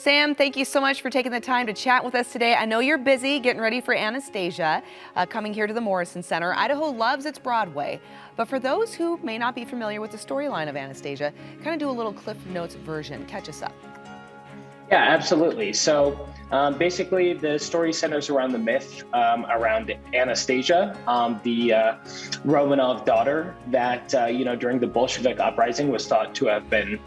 Sam, thank you so much for taking the time to chat with us today. I know you're busy getting ready for Anastasia, coming here to the Morrison Center. Idaho loves its Broadway, but for those who may not be familiar with the storyline of Anastasia, kind of do a little Cliff Notes version. Catch us up. Yeah, absolutely. So basically, the story centers around the myth around Anastasia, the Romanov daughter that, during the Bolshevik uprising was thought to have been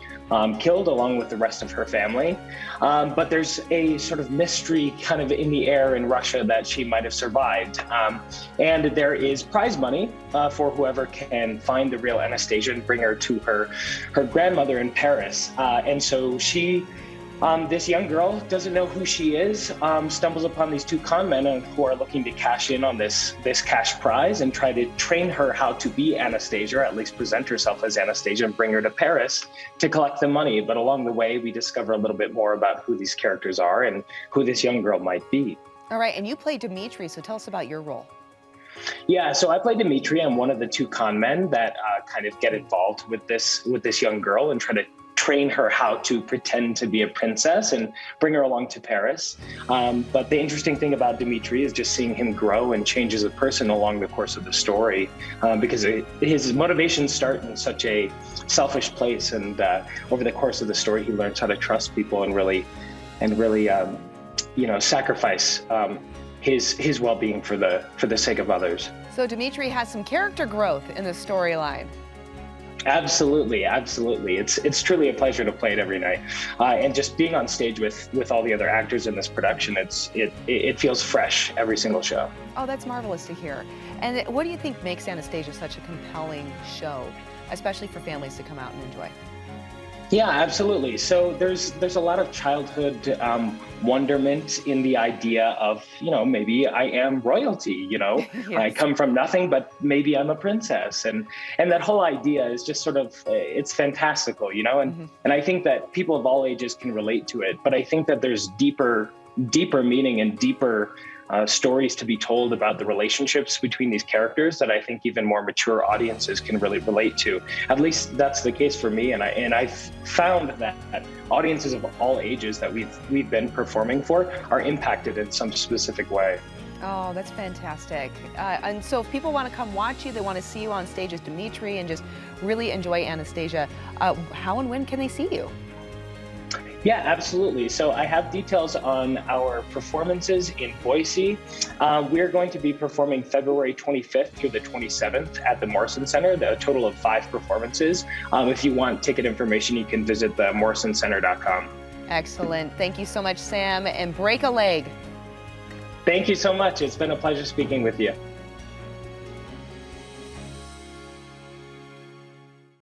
killed along with the rest of her family. But there's a sort of mystery kind of in the air in Russia that she might have survived. And there is prize money for whoever can find the real Anastasia and bring her to her grandmother in Paris. And so she... this young girl doesn't know who she is, stumbles upon these two con men who are looking to cash in on this cash prize and try to train her how to be Anastasia, or at least present herself as Anastasia, and bring her to Paris to collect the money. But along the way, we discover a little bit more about who these characters are and who this young girl might be. All right, and you played Dimitri, so tell us about your role. Yeah, so I play Dimitri. I'm one of the two con men that kind of get involved with this young girl and try to train her how to pretend to be a princess and bring her along to Paris. But the interesting thing about Dimitri is just seeing him grow and change as a person along the course of the story, because his motivations start in such a selfish place, and over the course of the story, he learns how to trust people and really, sacrifice his well-being for the sake of others. So Dimitri has some character growth in the storyline. Absolutely. It's truly a pleasure to play it every night, and just being on stage with all the other actors in this production. It feels fresh every single show. Oh, that's marvelous to hear. And what do you think makes Anastasia such a compelling show, especially for families to come out and enjoy? Yeah, absolutely. So there's a lot of childhood wonderment in the idea of, maybe I am royalty, yes. I come from nothing, but maybe I'm a princess. And that whole idea is just sort of, it's fantastical, and I think that people of all ages can relate to it. But I think that there's deeper meaning and deeper stories to be told about the relationships between these characters that I think even more mature audiences can really relate to. At least that's the case for me, and I've found that audiences of all ages that we've been performing for are impacted in some specific way. Oh, that's fantastic. And so if people want to come watch you, they want to see you on stage as Dimitri and just really enjoy Anastasia, how and when can they see you? Yeah, absolutely. So I have details on our performances in Boise. We're going to be performing February 25th through the 27th at the Morrison Center, a total of 5 performances. If you want ticket information, you can visit the morrisoncenter.com. Excellent. Thank you so much, Sam, and break a leg. Thank you so much. It's been a pleasure speaking with you.